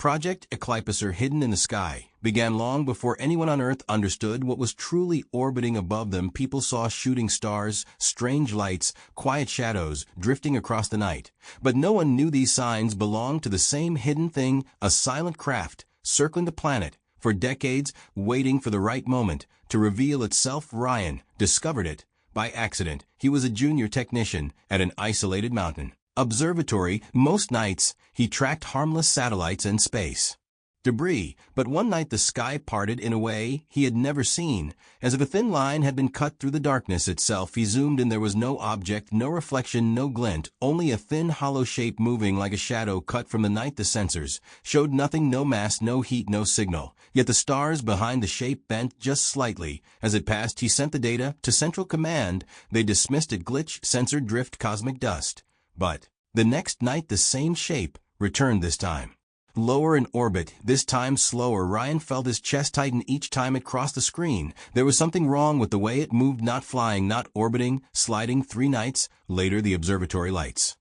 Project Eclipser, hidden in the sky, began long before anyone on Earth understood what was truly orbiting above them. People saw shooting stars, strange lights, quiet shadows drifting across the night. But no one knew these signs belonged to the same hidden thing, a silent craft, circling the planet, for decades, waiting for the right moment to reveal itself. Ryan discovered it by accident. He was a junior technician at an isolated mountain observatory. Most nights, he tracked harmless satellites and space debris, but one night the sky parted in a way he had never seen, as if a thin line had been cut through the darkness itself. He zoomed in. There was no object, no reflection, no glint, only a thin hollow shape moving like a shadow cut from the night. The sensors showed nothing, no mass, no heat, no signal. Yet the stars behind the shape bent just slightly. As it passed, he sent the data to Central Command. They dismissed it. Glitch, sensor drift, cosmic dust. But the next night the same shape returned, this time lower in orbit, this time slower. Ryan felt his chest tighten each time it crossed the screen. There was something wrong with the way it moved, not flying, not orbiting, sliding. 3 nights later, the observatory lights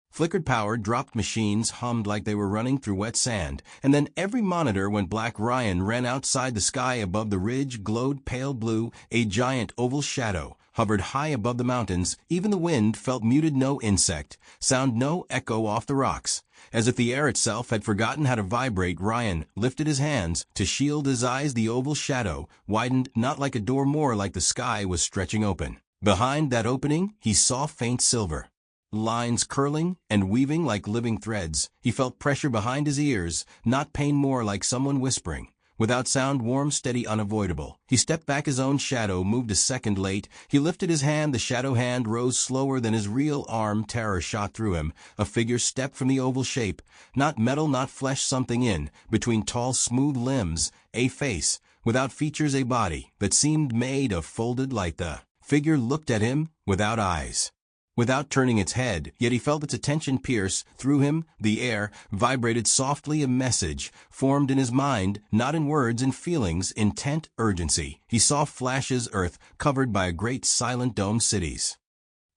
flickered, power dropped, machines hummed like they were running through wet sand, and then every monitor went black. Ryan ran outside. The sky above the ridge glowed pale blue. A giant oval shadow hovered high above the mountains. Even the wind felt muted. No insect sound, no echo off the rocks, as if the air itself had forgotten how to vibrate. Ryan lifted his hands to shield his eyes. The oval shadow widened, not like a door, more like the sky was stretching open. Behind that opening, he saw faint silver lines curling and weaving like living threads. He felt pressure behind his ears, not pain, more like someone whispering. Without sound, warm, steady, unavoidable. He stepped back. His own shadow moved a second late. He lifted his hand. The shadow hand rose slower than his real arm. Terror shot through him. A figure stepped from the oval shape. Not metal, not flesh, something in between tall, smooth limbs. A face without features, a body that seemed made of folded light. The figure looked at him without eyes, without turning its head, yet he felt its attention pierce through him. The air vibrated softly. A message formed in his mind, not in words, in feelings, intent, urgency. He saw flashes, Earth covered by a great silent dome, cities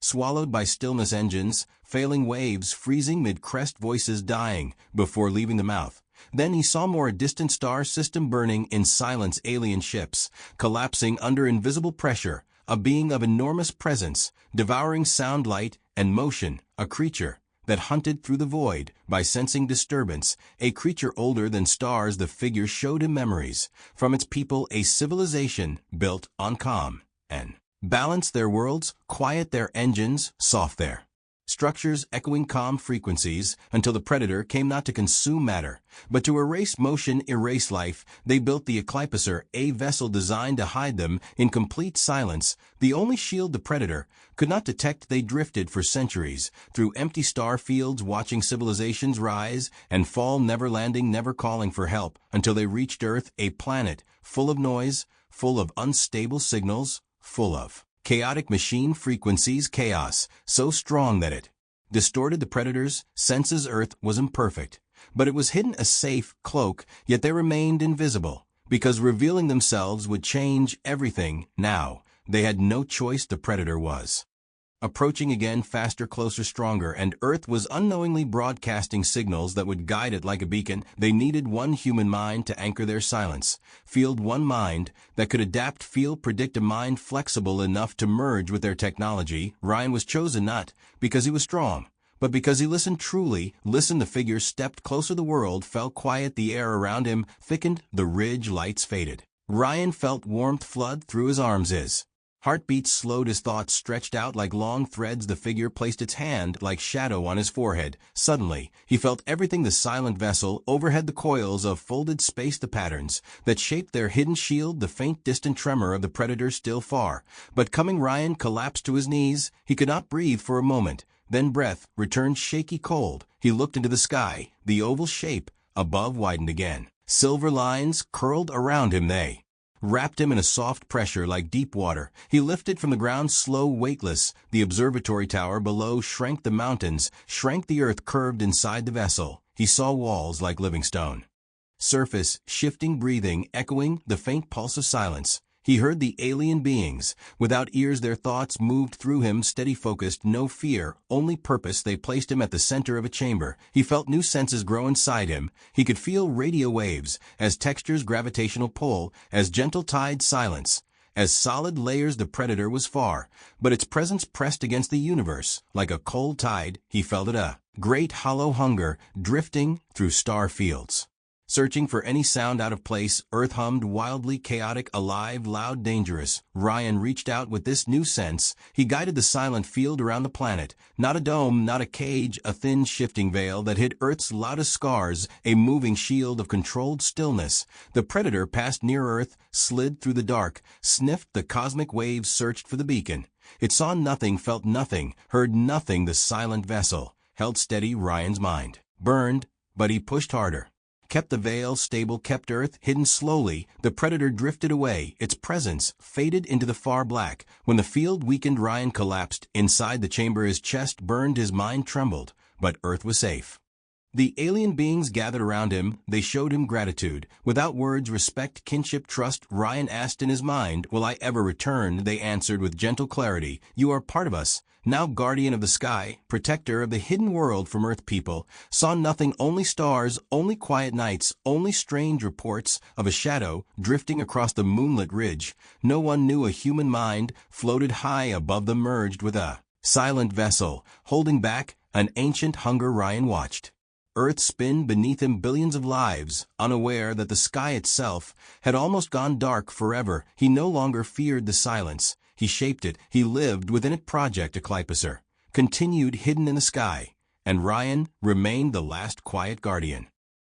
swallowed by stillness, engines failing, waves freezing mid-crest, voices dying before leaving the mouth. Then he saw more, a distant star system burning in silence, alien ships collapsing under invisible pressure. A being of enormous presence, devouring sound, light, and motion. A creature that hunted through the void by sensing disturbance. A creature older than stars. The figure showed him memories from its people, a civilization built on calm and balance. Their worlds quiet, their engines soft, their structures echoing calm frequencies, until the predator came, not to consume matter, but to erase motion, erase life. They built the Eclipser, a vessel designed to hide them in complete silence, the only shield the predator could not detect. They drifted for centuries through empty star fields, watching civilizations rise and fall, never landing, never calling for help, until they reached Earth, a planet full of noise, full of unstable signals, full of chaotic machine frequencies, chaos so strong that it distorted the predator's senses. Earth was imperfect, but it was hidden, a safe cloak, yet they remained invisible, because revealing themselves would change everything. Now, they had no choice. The predator was approaching again, faster, closer, stronger, and Earth was unknowingly broadcasting signals that would guide it like a beacon. They needed one human mind to anchor their silence, field one mind that could adapt, feel, predict, a mind flexible enough to merge with their technology. Ryan was chosen not because he was strong, but because he listened, truly listened. The figure stepped closer. The world fell quiet. The air around him thickened. The ridge lights faded. Ryan felt warmth flood through his arms. His heartbeat slowed, his thoughts stretched out like long threads. The figure placed its hand like shadow on his forehead. Suddenly, he felt everything. The silent vessel overhead, the coils of folded space, the patterns that shaped their hidden shield, the faint distant tremor of the predator still far, but coming. Ryan collapsed to his knees. He could not breathe for a moment. Then breath returned, shaky, cold. He looked into the sky. The oval shape above widened again. Silver lines curled around him. They wrapped him in a soft pressure like deep water. He lifted from the ground, slow, weightless. The observatory tower below shrank. The mountains shrank. The earth curved inside the vessel. He saw walls like living stone, surface shifting, breathing, echoing, the faint pulse of silence. He heard the alien beings. Without ears, their thoughts moved through him, steady-focused, no fear, only purpose. They placed him at the center of a chamber. He felt new senses grow inside him. He could feel radio waves, as textures gravitational pull, as gentle tide silence. As solid layers, the predator was far, but its presence pressed against the universe. Like a cold tide, he felt it, a great hollow hunger, drifting through star fields. Searching for any sound out of place, Earth hummed wildly, chaotic, alive, loud, dangerous. Ryan reached out with this new sense. He guided the silent field around the planet. Not a dome, not a cage, a thin, shifting veil that hid Earth's loudest scars, a moving shield of controlled stillness. The predator passed near Earth, slid through the dark, sniffed the cosmic waves, searched for the beacon. It saw nothing, felt nothing, heard nothing. The silent vessel held steady. Ryan's mind burned, but he pushed harder. Kept the veil stable, kept Earth hidden. Slowly, the predator drifted away. Its presence faded into the far black. When the field weakened, Ryan collapsed. Inside the chamber, his chest burned, his mind trembled. But Earth was safe. The alien beings gathered around him. They showed him gratitude. Without words, respect, kinship, trust. Ryan asked in his mind, "Will I ever return?" They answered with gentle clarity, "You are part of us." Now guardian of the sky, protector of the hidden world from Earth, people saw nothing, only stars, only quiet nights, only strange reports of a shadow drifting across the moonlit ridge. No one knew. A human mind floated high above them, merged with a silent vessel, holding back an ancient hunger. Ryan watched Earth spin beneath him, billions of lives, unaware that the sky itself had almost gone dark forever. He no longer feared the silence. He shaped it. He lived within it. Project Eclipser continued, hidden in the sky, and Ryan remained the last quiet guardian.